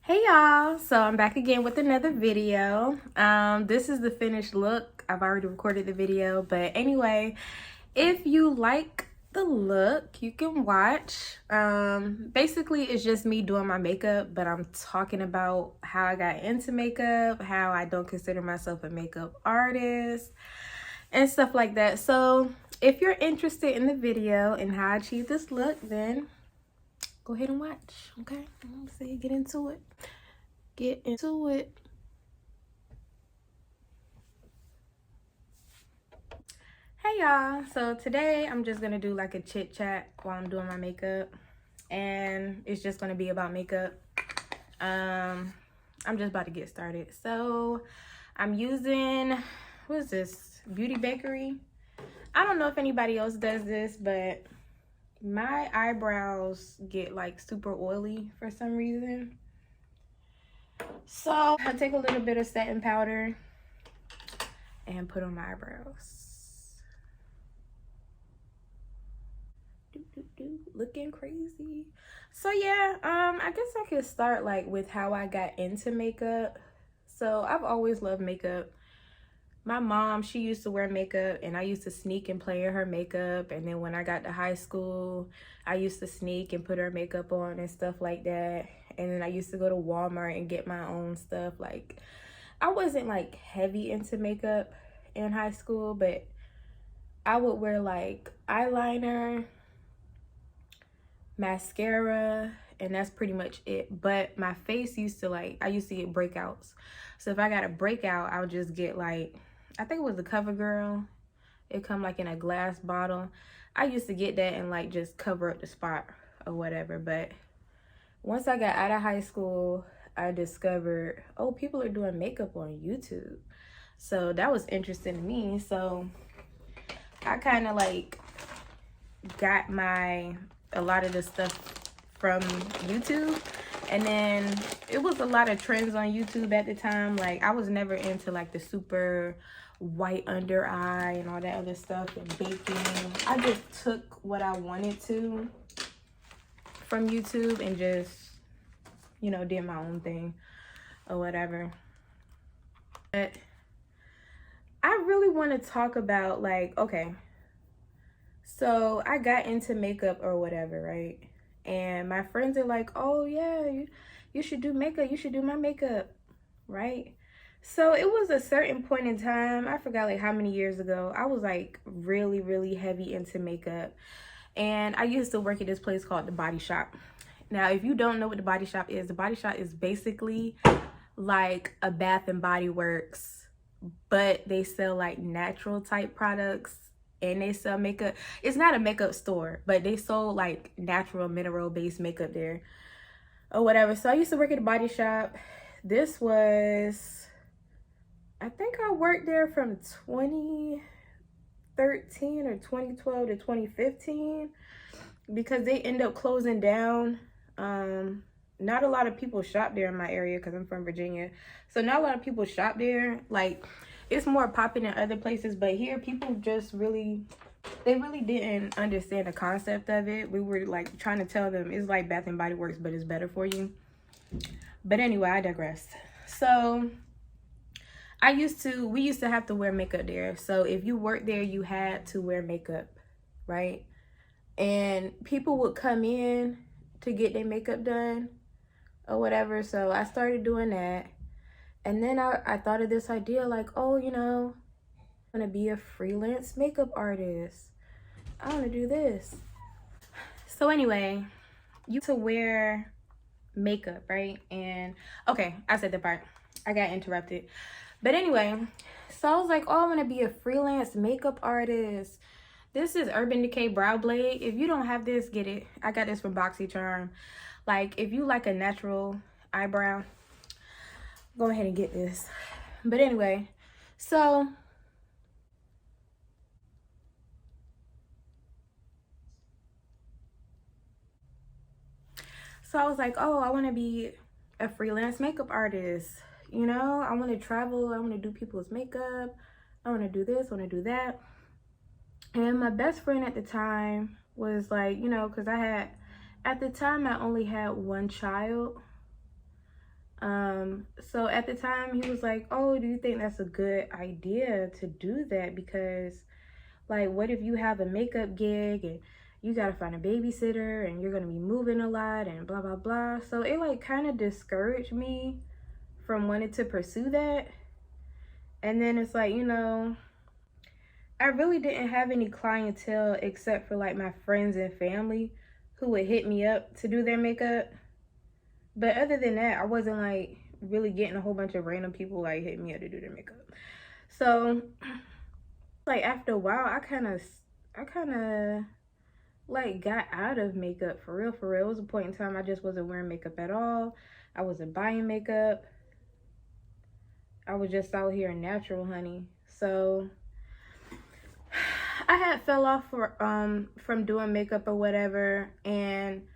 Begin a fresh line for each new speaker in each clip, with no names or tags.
Hey y'all, so I'm back again with another video. This is the finished look. I've already recorded the video, but anyway, if you like the look, you can watch. Basically it's just me doing my makeup, but I'm talking about how I got into makeup, how I don't consider myself a makeup artist and stuff like that. So if you're interested in the video and how I achieved this look, then go ahead and watch. Okay, let's see, get into it. Hey y'all, so today I'm just gonna do like a chit chat while I'm doing my makeup, and it's just gonna be about makeup. I'm just about to get started. So I'm using, what is this, Beauty Bakery. I don't know if anybody else does this, but my eyebrows get like super oily for some reason. So I take a little bit of setting powder and put on my eyebrows. Looking crazy. So yeah, I guess I could start like with how I got into makeup. So I've always loved makeup. My mom, she used to wear makeup and I used to sneak and play in her makeup. And then when I got to high school, I used to sneak and put her makeup on and stuff like that. And then I used to go to Walmart and get my own stuff. Like, I wasn't like heavy into makeup in high school, but I would wear like eyeliner, mascara, and that's pretty much it. But my face used to like, I used to get breakouts. So if I got a breakout, I would just get like, I think it was the CoverGirl. It come like in a glass bottle. I used to get that and like just cover up the spot or whatever. But once I got out of high school, I discovered, oh, people are doing makeup on YouTube. So that was interesting to me. So I kind of like got a lot of the stuff from YouTube. And then it was a lot of trends on YouTube at the time. Like, I was never into like the super white under eye and all that other stuff and baking. I just took what I wanted to from YouTube and just, you know, did my own thing or whatever. But I really want to talk about like, okay, so I got into makeup or whatever, right? And my friends are like, oh yeah, you should do makeup. You should do my makeup, right? So it was a certain point in time, I forgot like how many years ago, I was like really, really heavy into makeup. And I used to work at this place called The Body Shop. Now, if you don't know what The Body Shop is, The Body Shop is basically like a Bath and Body Works, but they sell like natural type products and they sell makeup. It's not a makeup store, but they sold like natural mineral based makeup there or whatever. So I used to work at a body shop. This was, I think I worked there from 2013 or 2012 to 2015 because they end up closing down. Not a lot of people shop there in my area because I'm from Virginia. So not a lot of people shop there. Like, it's more popping in other places, but here people just really, they really didn't understand the concept of it. We were like trying to tell them it's like Bath and Body Works, but it's better for you. But anyway, I digress. So we used to have to wear makeup there. So if you worked there, you had to wear makeup, right? And people would come in to get their makeup done or whatever. So I started doing that. And then I thought of this idea like, oh, you know, I'm gonna be a freelance makeup artist. I want to do this. So anyway, you to wear makeup, right? And okay, I said the part. I got interrupted. But anyway, so I was like, oh, I'm gonna be a freelance makeup artist. This is Urban Decay Brow Blade. If you don't have this, get it. I got this from BoxyCharm. Like, if you like a natural eyebrow, go ahead and get this. But anyway, so I was like, oh, I want to be a freelance makeup artist. You know, I want to travel. I want to do people's makeup. I want to do this, I want to do that. And my best friend at the time was like, you know, because at the time I only had one child. So at the time he was like, oh, do you think that's a good idea to do that? Because like, what if you have a makeup gig and you gotta find a babysitter and you're gonna be moving a lot and blah blah blah. So it like kind of discouraged me from wanting to pursue that. And then it's like, I really didn't have any clientele except for like my friends and family who would hit me up to do their makeup. But other than that, I wasn't like really getting a whole bunch of random people like hit me up to do their makeup. So like after a while, I kind of like got out of makeup for real, for real. It was a point in time I just wasn't wearing makeup at all. I wasn't buying makeup. I was just out here natural, honey. So I had fell off from doing makeup or whatever, and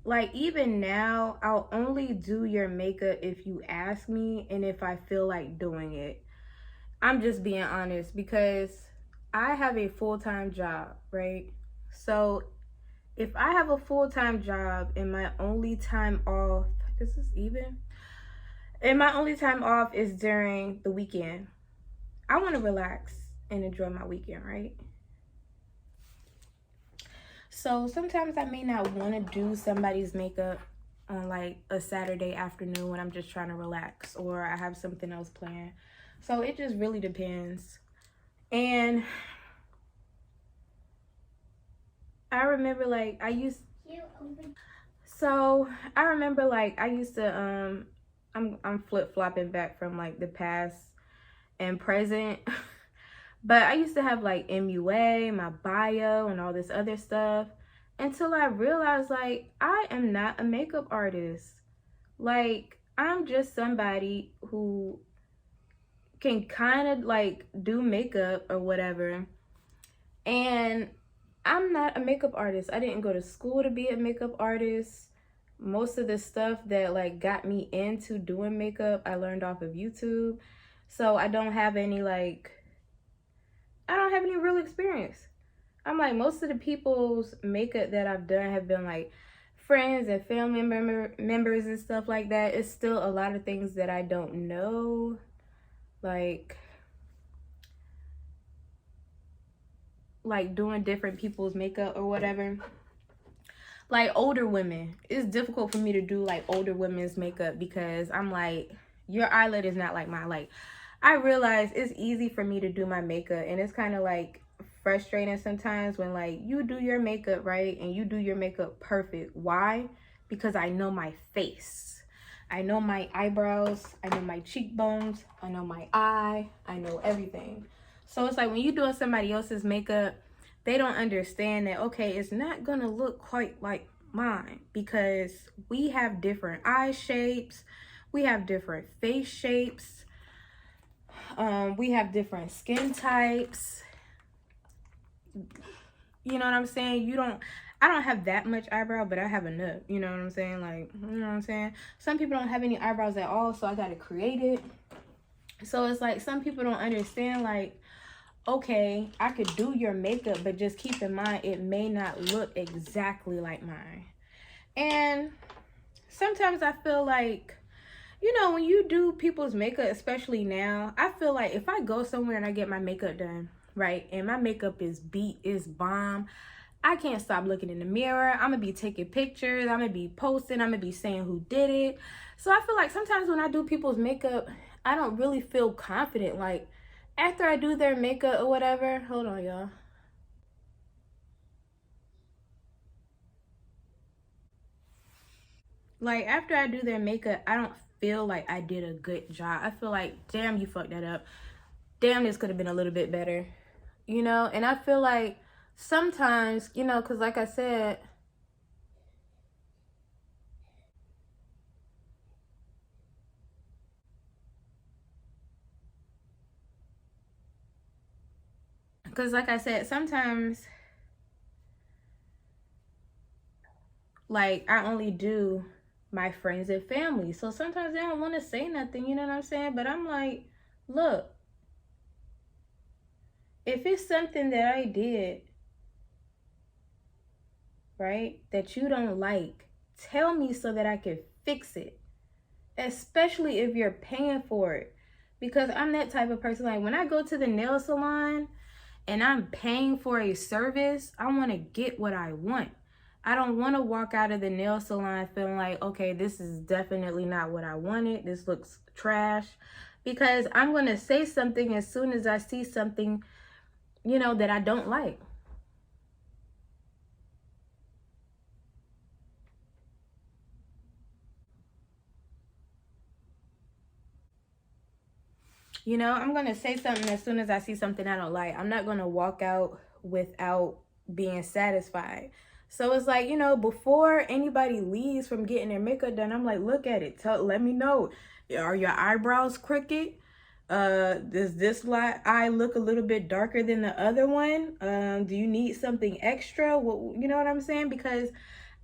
like even now I'll only do your makeup if you ask me and if I feel like doing it. I'm just being honest because I have a full-time job, right? So if I have a full-time job and my only time off, this is even, and my only time off is during the weekend. I want to relax and enjoy my weekend, right? So sometimes I may not want to do somebody's makeup on like a Saturday afternoon when I'm just trying to relax or I have something else planned. So it just really depends. And I remember like I used to I'm flip-flopping back from like the past and present. But I used to have like MUA, my bio, and all this other stuff until I realized like I am not a makeup artist. Like I'm just somebody who can kind of like do makeup or whatever. And I'm not a makeup artist. I didn't go to school to be a makeup artist. Most of the stuff that like got me into doing makeup, I learned off of YouTube. So I don't have any real experience. I'm like, most of the people's makeup that I've done have been like friends and family members and stuff like that. It's still a lot of things that I don't know. Like doing different people's makeup or whatever. Like older women. It's difficult for me to do like older women's makeup because I'm like, your eyelid is not like mine. Like I realize it's easy for me to do my makeup and it's kind of like frustrating sometimes when like you do your makeup right and you do your makeup perfect. Why? Because I know my face. I know my eyebrows, I know my cheekbones, I know my eye, I know everything. So it's like when you're doing somebody else's makeup, they don't understand that, okay, it's not gonna look quite like mine because we have different eye shapes, we have different face shapes, we have different skin types. You know what I'm saying? I don't have that much eyebrow, but I have enough. You know what I'm saying? Like, you know what I'm saying? Some people don't have any eyebrows at all, so I got to create it. So it's like some people don't understand, like, okay, I could do your makeup, but just keep in mind it may not look exactly like mine. And sometimes I feel like, when you do people's makeup, especially now, I feel like if I go somewhere and I get my makeup done, right, and my makeup is bomb, I can't stop looking in the mirror. I'm gonna be taking pictures, I'm gonna be posting, I'm gonna be saying who did it. So I feel like sometimes when I do people's makeup, I don't really feel confident. Like after I do their makeup or whatever, hold on y'all. Like after I do their makeup, I don't feel like I did a good job. I feel like, damn, you fucked that up. Damn, this could have been a little bit better. And I feel like sometimes, because like I said, sometimes like I only do my friends and family. So sometimes they don't want to say nothing, you know what I'm saying? But I'm like, look, if it's something that I did, right, that you don't like, tell me so that I can fix it. especially if you're paying for it. Because I'm that type of person. Like when I go to the nail salon and I'm paying for a service, I want to get what I want. I don't want to walk out of the nail salon feeling like, okay, this is definitely not what I wanted. This looks trash. Because I'm going to say something as soon as I see something, you know, that I don't like. You know, I'm going to say something as soon as I see something I don't like. I'm not going to walk out without being satisfied. So it's like, you know, before anybody leaves from getting their makeup done, I'm like, look at it. Let me know. Are your eyebrows crooked? Does this eye look a little bit darker than the other one? Do you need something extra? Well, you know what I'm saying? Because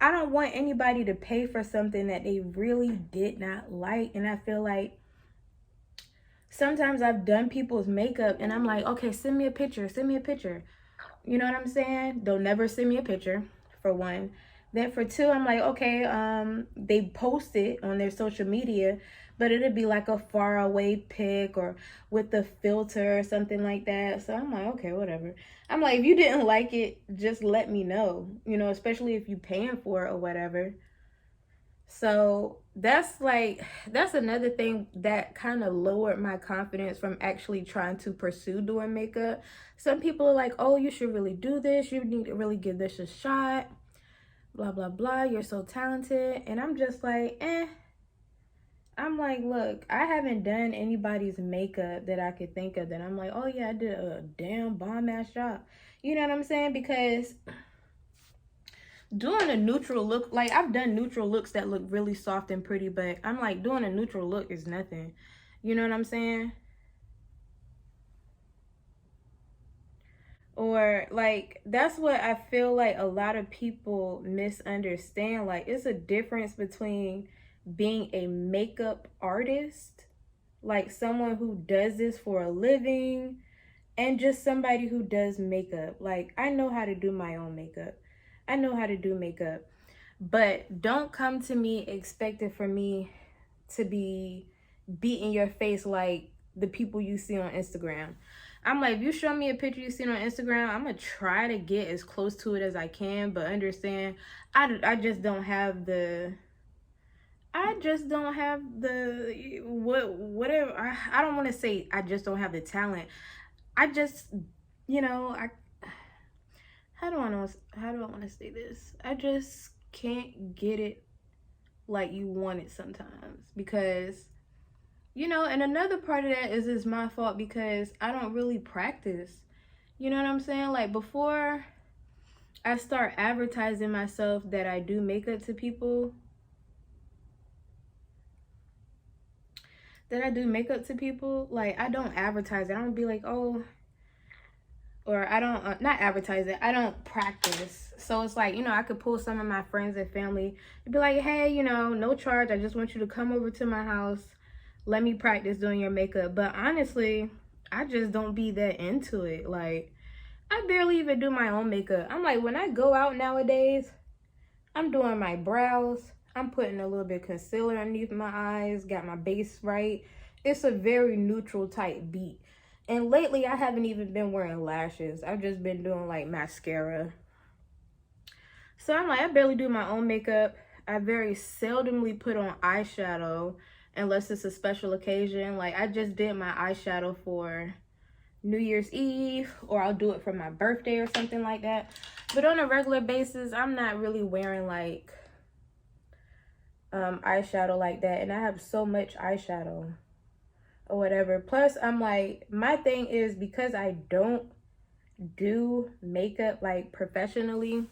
I don't want anybody to pay for something that they really did not like. And I feel like sometimes I've done people's makeup and I'm like, okay, send me a picture, send me a picture. You know what I'm saying? They'll never send me a picture, for one. Then for two, I'm like, okay, they post it on their social media, but it'll be like a far away pic or with the filter or something like that. So I'm like, okay, whatever. I'm like, if you didn't like it, just let me know, you know, especially if you paying for it or whatever. So that's another thing that kind of lowered my confidence from actually trying to pursue doing makeup. Some people are like, oh, you should really do this, you need to really give this a shot, blah blah blah, you're so talented. And I'm just like, I'm like, look, I haven't done anybody's makeup that I could think of that I'm like, oh yeah, I did a damn bomb ass job. You know what I'm saying? Because doing a neutral look, like I've done neutral looks that look really soft and pretty, but I'm like, doing a neutral look is nothing. You know what I'm saying? Or like, that's what I feel like a lot of people misunderstand. Like, it's a difference between being a makeup artist, like someone who does this for a living, and just somebody who does makeup. Like, I know how to do my own makeup. I know how to do makeup. But don't come to me expecting for me to be beating your face like the people you see on Instagram. I'm like, if you show me a picture you see on Instagram, I'm gonna try to get as close to it as I can, but understand, I just don't have the, whatever. I don't want to say I just don't have the talent. I just, you know, how do I want to say this? I just can't get it like you want it sometimes, because you know, and another part of that is it's my fault because I don't really practice. You know what I'm saying? Like before I start advertising myself that I do makeup to people, like I don't advertise it. I don't be like, oh, or I don't, not advertise it, I don't practice. So it's like, you know, I could pull some of my friends and family and be like, hey, you know, no charge, I just want you to come over to my house, let me practice doing your makeup. But honestly, I just don't be that into it. Like, I barely even do my own makeup. I'm like, when I go out nowadays, I'm doing my brows, I'm putting a little bit of concealer underneath my eyes, got my base right. It's a very neutral type beat. And lately, I haven't even been wearing lashes. I've just been doing like mascara. So I'm like, I barely do my own makeup. I very seldomly put on eyeshadow unless it's a special occasion. Like I just did my eyeshadow for New Year's Eve, or I'll do it for my birthday or something like that. But on a regular basis, I'm not really wearing like eyeshadow like that. And I have so much eyeshadow or whatever. Plus, I'm like, my thing is, because I don't do makeup like professionally,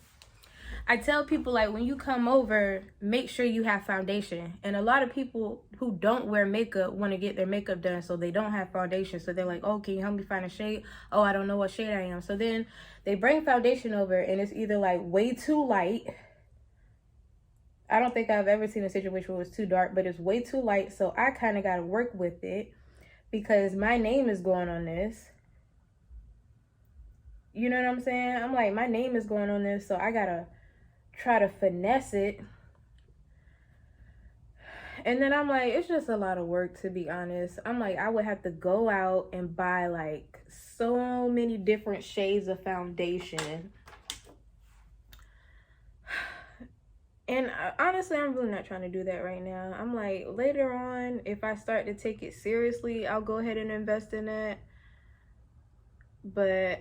I tell people like, when you come over, make sure you have foundation. And a lot of people who don't wear makeup want to get their makeup done, so they don't have foundation. So they're like, oh, can you help me find a shade? Oh, I don't know what shade I am. So then they bring foundation over and it's either like way too light. I don't think I've ever seen a situation where it's too dark, but it's way too light. So I kind of got to work with it because my name is going on this. You know what I'm saying? I'm like, my name is going on this, so I got to try to finesse it. And then I'm like, it's just a lot of work, to be honest. I'm like, I would have to go out and buy like so many different shades of foundation. And honestly, I'm really not trying to do that right now. I'm like, later on, if I start to take it seriously, I'll go ahead and invest in that. But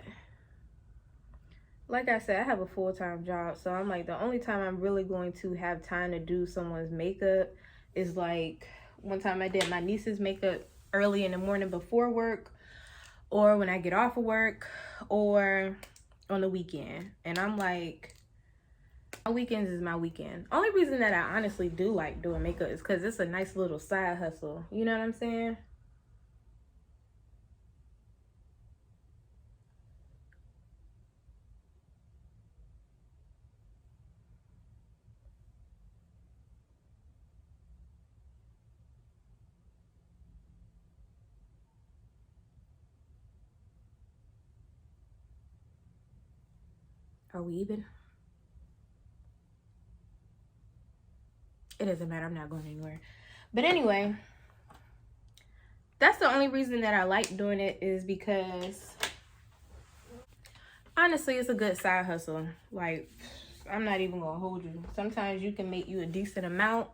like I said, I have a full-time job. So I'm like, the only time I'm really going to have time to do someone's makeup is like one time I did my niece's makeup early in the morning before work, or when I get off of work, or on the weekend. And I'm like, my weekends is my weekend. Only reason that I honestly do like doing makeup is because it's a nice little side hustle. You know what I'm saying? Are we even? It doesn't matter. I'm not going anywhere. But anyway, that's the only reason that I like doing it, is because honestly, it's a good side hustle. Like, I'm not even gonna hold you. Sometimes you can make you a decent amount.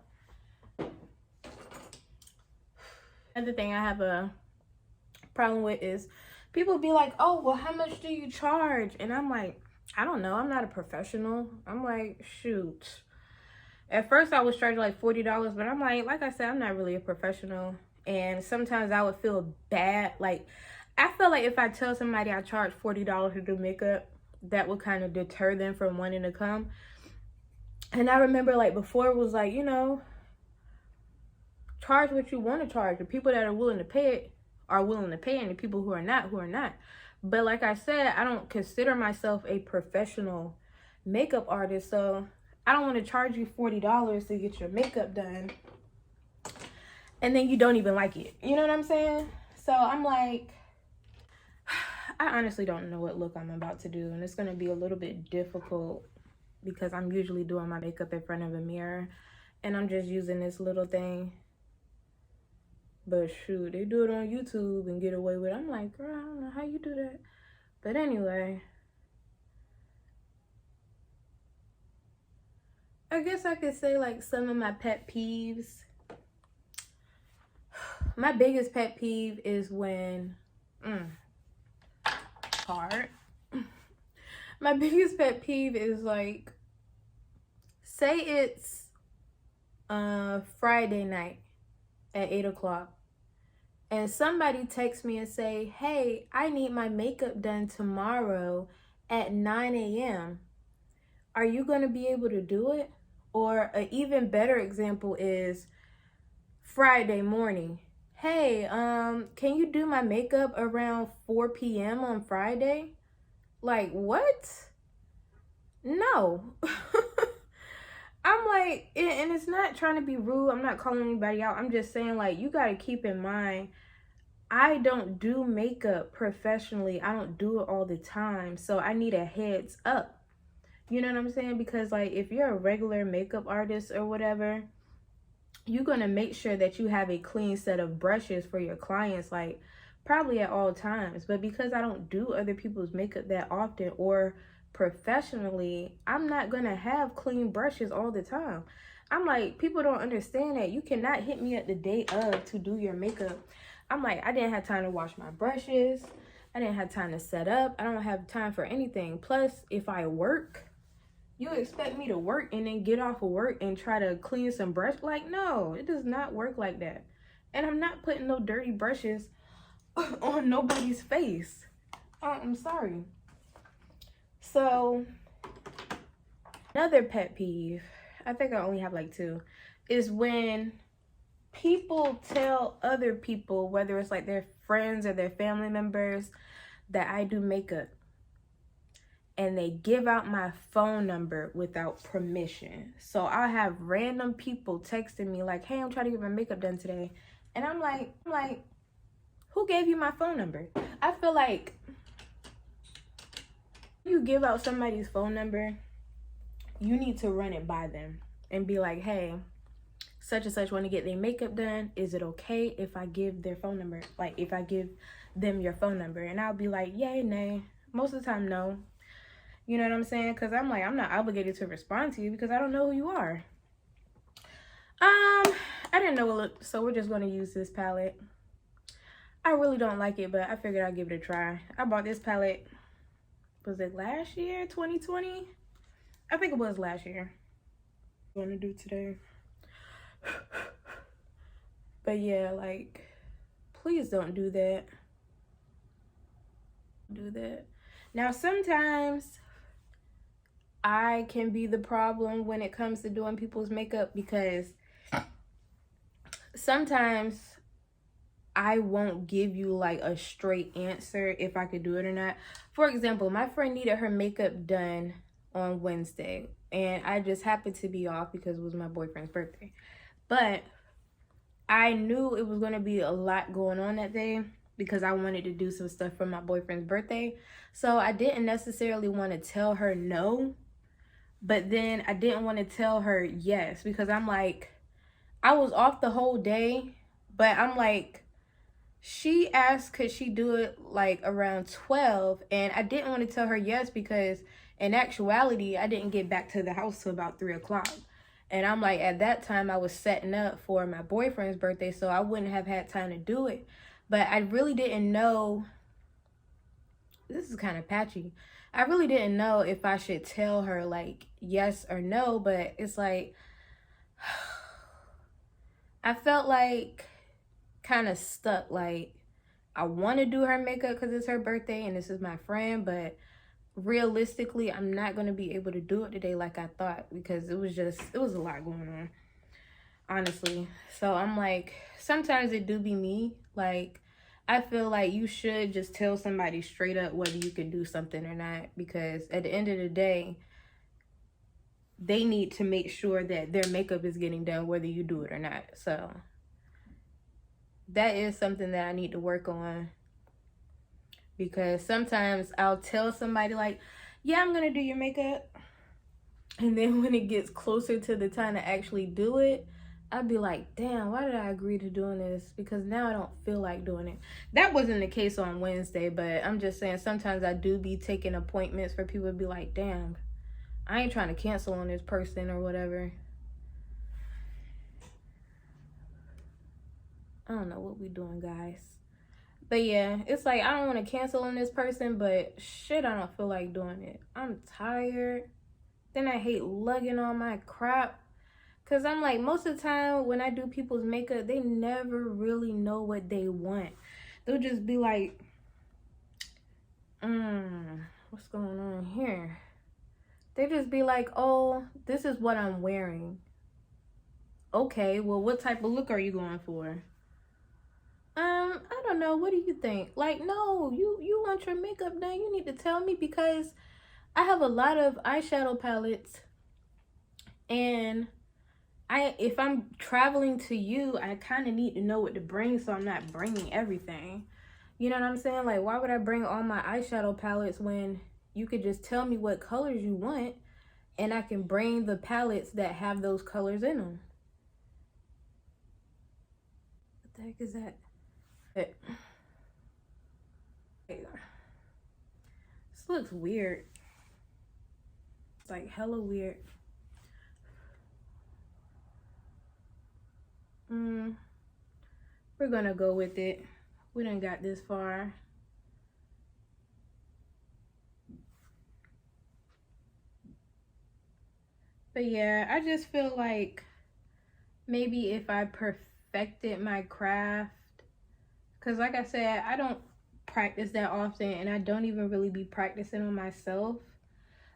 Another thing I have a problem with is people be like, oh, well, how much do you charge? And I'm like, I don't know. I'm not a professional. I'm like, shoot. At first I was charging like $40, but I'm like I said, I'm not really a professional. And sometimes I would feel bad. Like, I feel like if I tell somebody I charge $40 to do makeup, that would kind of deter them from wanting to come. And I remember like before it was like, you know, charge what you want to charge. The people that are willing to pay it are willing to pay, and the people who are not, who are not. But like I said, I don't consider myself a professional makeup artist, so I don't want to charge you $40 to get your makeup done and then you don't even like it. You know what I'm saying? So I'm like, I honestly don't know what look I'm about to do, and it's going to be a little bit difficult because I'm usually doing my makeup in front of a mirror and I'm just using this little thing. But shoot, they do it on YouTube and get away with it. I'm like, girl, I don't know how you do that. But anyway, I guess I could say like some of my pet peeves. My biggest pet peeve is when, hard. My biggest pet peeve is like, say it's Friday night at 8 o'clock. And somebody texts me and say, hey, I need my makeup done tomorrow at 9 a.m. Are you going to be able to do it? Or an even better example is Friday morning. Hey, can you do my makeup around 4 p.m. on Friday? Like, what? No. I'm like, and it's not trying to be rude. I'm not calling anybody out. I'm just saying, like, you got to keep in mind, I don't do makeup professionally. I don't do it all the time. So I need a heads up. You know what I'm saying? Because like, if you're a regular makeup artist or whatever, you're going to make sure that you have a clean set of brushes for your clients, like probably at all times. But because I don't do other people's makeup that often or professionally, I'm not going to have clean brushes all the time. I'm like, people don't understand that. You cannot hit me at the day of to do your makeup. I'm like, I didn't have time to wash my brushes. I didn't have time to set up. I don't have time for anything. Plus, if I work, you expect me to work and then get off of work and try to clean some brush? Like, no, it does not work like that. And I'm not putting no dirty brushes on nobody's face. I'm sorry. So, another pet peeve, I think I only have like two, is when people tell other people, whether it's like their friends or their family members, that I do makeup, and they give out my phone number without permission. So I'll have random people texting me like, hey, I'm trying to get my makeup done today. And I'm like, who gave you my phone number? I feel like you give out somebody's phone number, you need to run it by them and be like, hey, such and such want to get their makeup done. Is it okay if I give their phone number? Like, if I give them your phone number? And I'll be like, yay, nay. Most of the time, no. You know what I'm saying? Because I'm like, I'm not obligated to respond to you because I don't know who you are. I didn't know it looked, so we're just going to use this palette. I really don't like it, but I figured I'd give it a try. I bought this palette, was it last year, 2020? I think it was last year. What I'm going to do today. But yeah, like, please don't do that. Do that. Now, sometimes I can be the problem when it comes to doing people's makeup because sometimes I won't give you like a straight answer if I could do it or not. For example, my friend needed her makeup done on Wednesday and I just happened to be off because it was my boyfriend's birthday. But I knew it was going to be a lot going on that day because I wanted to do some stuff for my boyfriend's birthday. So I didn't necessarily want to tell her no, but then I didn't want to tell her yes because I'm like, I was off the whole day, but I'm like, she asked could she do it like around 12, and I didn't want to tell her yes because in actuality, I didn't get back to the house till about 3 o'clock. And I'm like, at that time, I was setting up for my boyfriend's birthday, so I wouldn't have had time to do it. But I really didn't know, this is kind of patchy. I really didn't know if I should tell her like yes or no, but it's like, I felt like kind of stuck. Like, I want to do her makeup because it's her birthday and this is my friend, but realistically, I'm not going to be able to do it today like I thought because it was a lot going on, honestly. So I'm like, sometimes it do be me. Like, I feel like you should just tell somebody straight up whether you can do something or not, because at the end of the day, they need to make sure that their makeup is getting done whether you do it or not. So that is something that I need to work on, because sometimes I'll tell somebody like, yeah, I'm gonna do your makeup, and then when it gets closer to the time to actually do it, I'd be like, damn, why did I agree to doing this? Because now I don't feel like doing it. That wasn't the case on Wednesday, but I'm just saying sometimes I do be taking appointments for people to be like, damn, I ain't trying to cancel on this person or whatever. I don't know what we doing, guys. But yeah, it's like, I don't want to cancel on this person, but shit, I don't feel like doing it. I'm tired. Then I hate lugging all my crap. Because I'm like, most of the time when I do people's makeup, they never really know what they want. They'll just be like, what's going on here? They just be like, oh, this is what I'm wearing. Okay, well, what type of look are you going for? I don't know. What do you think? Like, no, you want your makeup done, you need to tell me, because I have a lot of eyeshadow palettes, and if I'm traveling to you, I kind of need to know what to bring, so I'm not bringing everything. You know what I'm saying? Like, why would I bring all my eyeshadow palettes when you could just tell me what colors you want, and I can bring the palettes that have those colors in them? What the heck is that? This looks weird. It's like hella weird. We're gonna go with it. We done got this far. But yeah, I just feel like maybe if I perfected my craft, because like I said, I don't practice that often, and I don't even really be practicing on myself.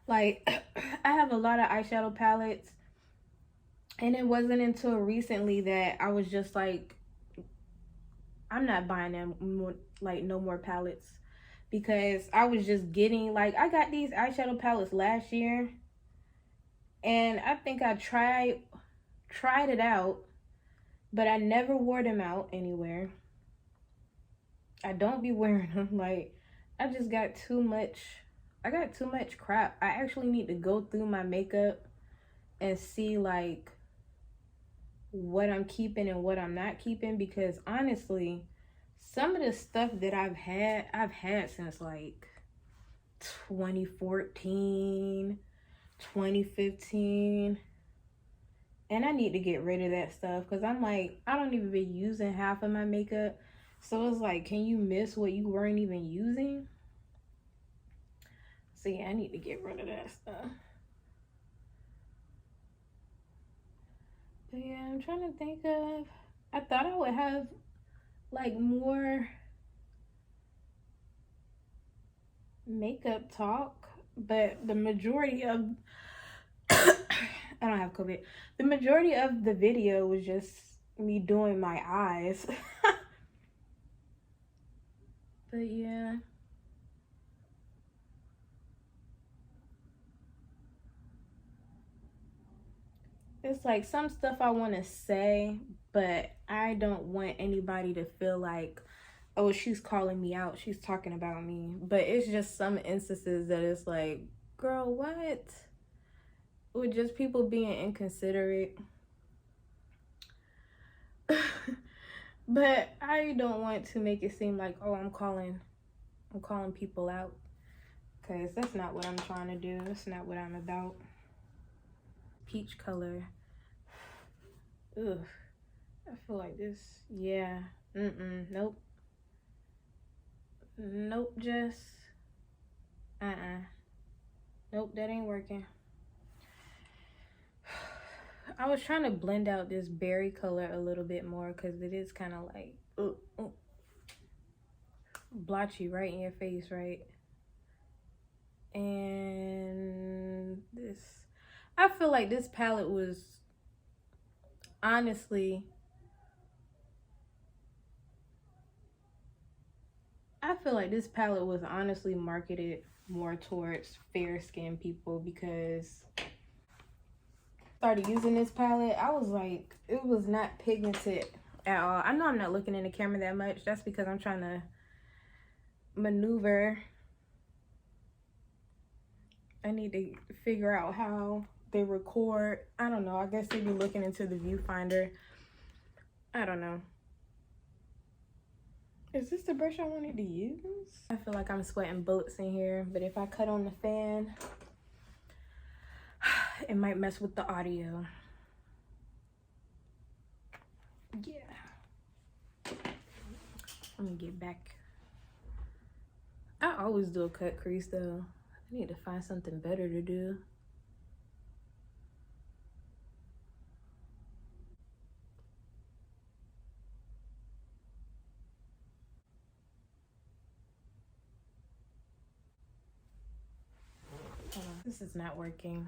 Like, I have a lot of eyeshadow palettes, and it wasn't until recently that I was just like, I'm not buying them more, like no more palettes, because I was just getting, like, I got these eyeshadow palettes last year, and I think I tried it out, but I never wore them out anywhere. I don't be wearing them. Like, I just got too much. I got too much crap. I actually need to go through my makeup and see, like, what I'm keeping and what I'm not keeping, because honestly, some of the stuff that I've had since like 2014, 2015. And I need to get rid of that stuff because I'm like, I don't even be using half of my makeup. So it's like, can you miss what you weren't even using? So yeah, I need to get rid of that stuff. But yeah, I'm trying to think of, I thought I would have like more makeup talk, but the majority of, I don't have COVID. The majority of the video was just me doing my eyes. But yeah. It's like some stuff I want to say, but I don't want anybody to feel like, oh, she's calling me out. She's talking about me. But it's just some instances that it's like, girl, what? With just people being inconsiderate. But I don't want to make it seem like, oh, I'm calling people out. Because that's not what I'm trying to do. That's not what I'm about. Peach color. Ugh. I feel like this. Yeah. Nope. Nope, Jess. Nope, that ain't working. I was trying to blend out this berry color a little bit more because it is kind of like blotchy right in your face, right? And this, I feel like this palette was honestly, marketed more towards fair skinned people, because started using this palette, I was like, it was not pigmented at all. I know I'm not looking in the camera that much. That's because I'm trying to maneuver. I need to figure out how they record. I don't know. I guess they be looking into the viewfinder. I don't know. Is this the brush I wanted to use? I feel like I'm sweating bullets in here, but if I cut on the fan, it might mess with the audio. Yeah. Let me get back. I always do a cut crease though. I need to find something better to do. This is not working.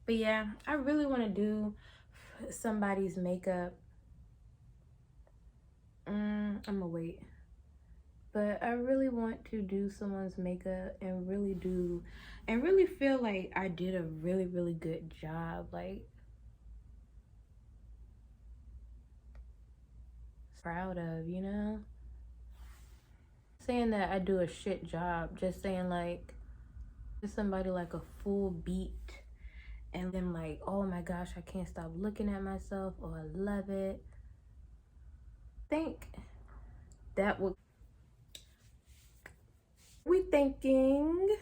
But yeah, I really want to do somebody's makeup. I'm gonna wait. But I really want to do someone's makeup and really feel like I did a really, really good job. Like, proud of, you know? Saying that I do a shit job, just saying like, if somebody like a full beat and then like, oh my gosh, I can't stop looking at myself, or I love it. I think that would, we thinking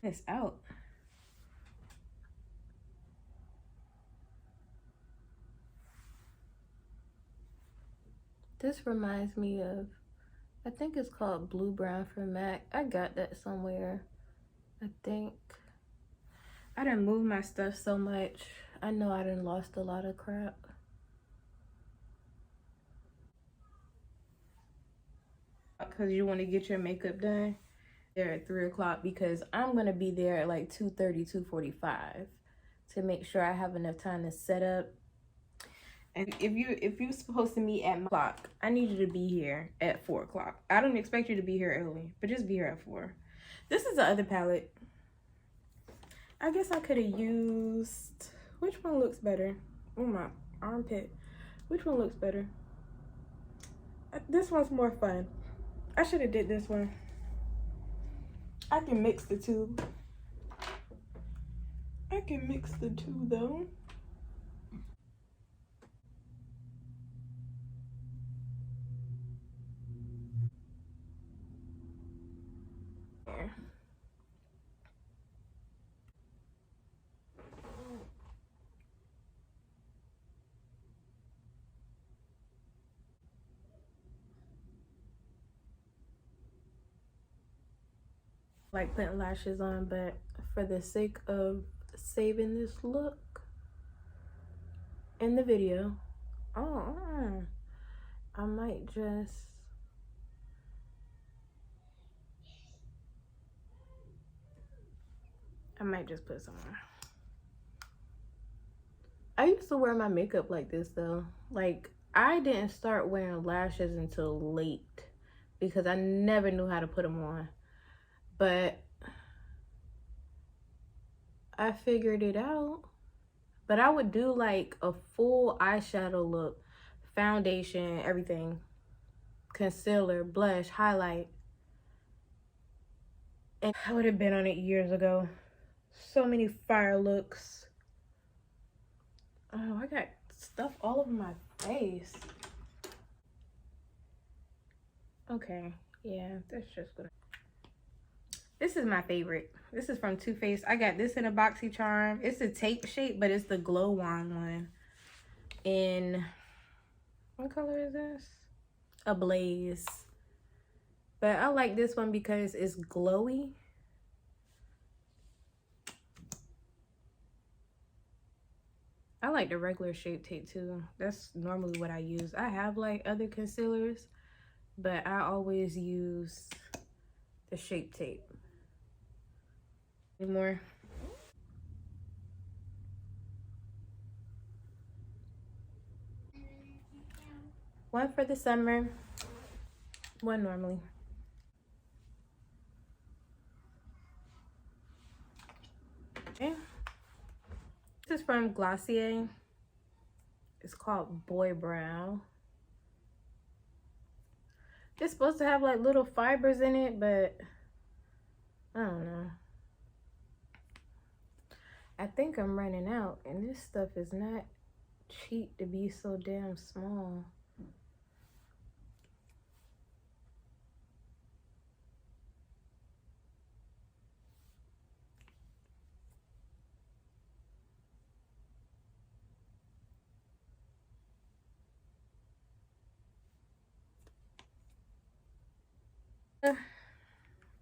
it's out. This reminds me of, I think it's called Blue Brown for MAC. I got that somewhere. I think I done moved my stuff so much. I know I done lost a lot of crap. Because you want to get your makeup done there at 3 o'clock, because I'm going to be there at like 2:30, 2:45 to make sure I have enough time to set up. And if you're supposed to meet at my clock, I need you to be here at 4 o'clock. I don't expect you to be here early, but just be here at 4. This is the other palette. I guess I could have used, which one looks better? Oh, my armpit. Which one looks better? This one's more fun. I should have did this one. I can mix the two. I can mix the two though. Like putting lashes on, but for the sake of saving this look in the video, I might just put some on. I used to wear my makeup like this though. Like I didn't start wearing lashes until late because I never knew how to put them on. But I figured it out. But I would do like a full eyeshadow look, foundation, everything, concealer, blush, highlight. And I would have been on it years ago. So many fire looks. Oh, I got stuff all over my face. Okay, yeah, that's just gonna. This is my favorite. This is from Too Faced. I got this in a BoxyCharm. It's a tape shape, but it's the glow wand one. In, what color is this? A blaze. But I like this one because it's glowy. I like the regular shape tape too. That's normally what I use. I have like other concealers, but I always use the shape tape. Any more? One for the summer, one normally. Okay. This is from Glossier. It's called Boy Brow. It's supposed to have like little fibers in it, but I don't know. I think I'm running out, and this stuff is not cheap to be so damn small.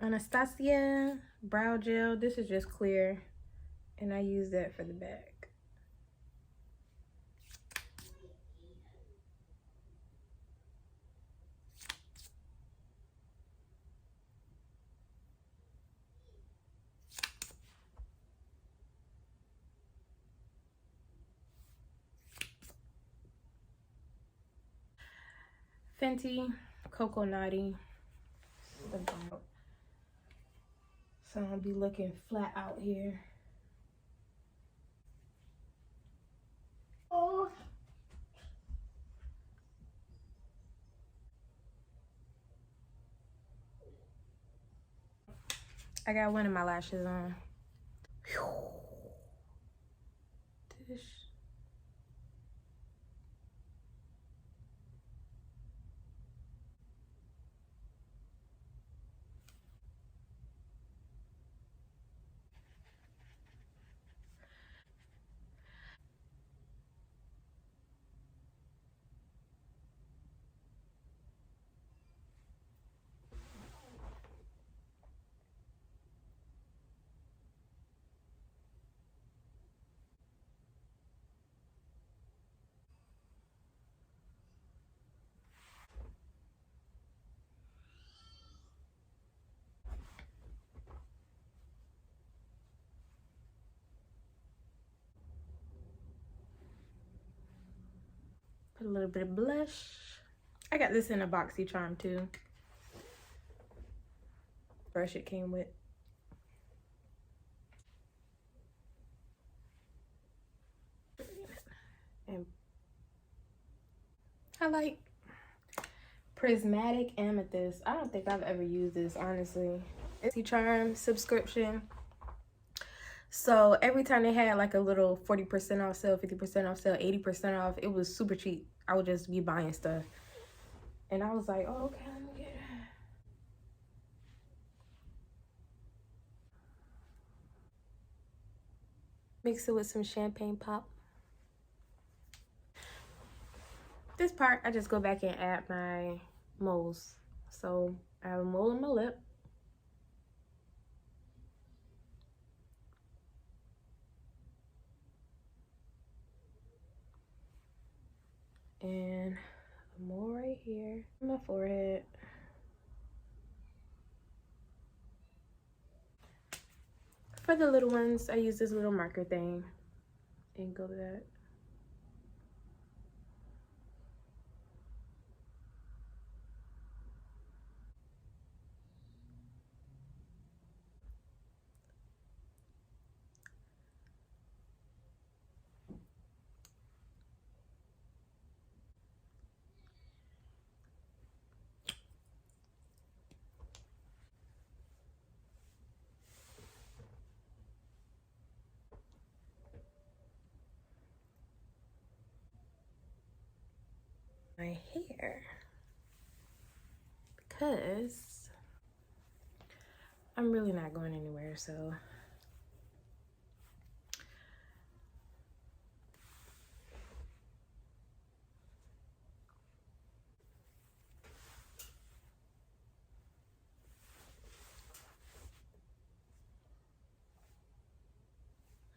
Anastasia brow gel. This is just clear, and I use that for the back. Fenty Coco Naughty. So I'm gonna be looking flat out here. Oh. I got one of my lashes on. This. Put a little bit of blush. I got this in a BoxyCharm too. Brush it came with. And highlight. Prismatic Amethyst. I don't think I've ever used this, honestly. It's a charm subscription. So every time they had like a little 40% off sale, 50% off sale, 80% off, it was super cheap. I would just be buying stuff. And I was like, oh, okay, I'm gonna get it. Mix it with some champagne pop. This part, I just go back and add my moles. So I have a mole in my lip. And a mole right here on my forehead. For the little ones, I use this little marker thing and go to that. My hair, because I'm really not going anywhere, so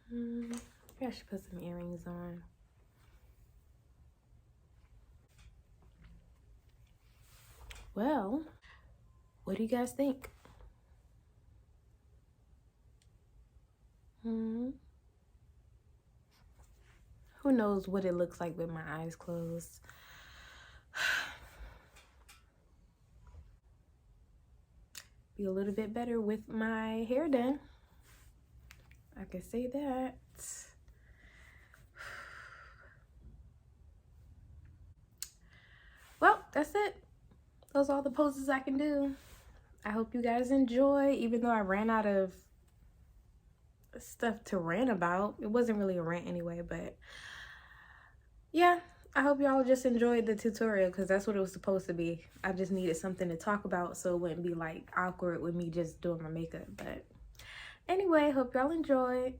maybe I should put some earrings on. Well, what do you guys think? Who knows what it looks like with my eyes closed? Be a little bit better with my hair done. I can say that. Well, that's it. Those are all the poses I can do. I hope you guys enjoy, even though I ran out of stuff to rant about. It wasn't really a rant anyway, but yeah, I hope y'all just enjoyed the tutorial because that's what it was supposed to be. I just needed something to talk about so it wouldn't be like awkward with me just doing my makeup. But anyway, hope y'all enjoyed.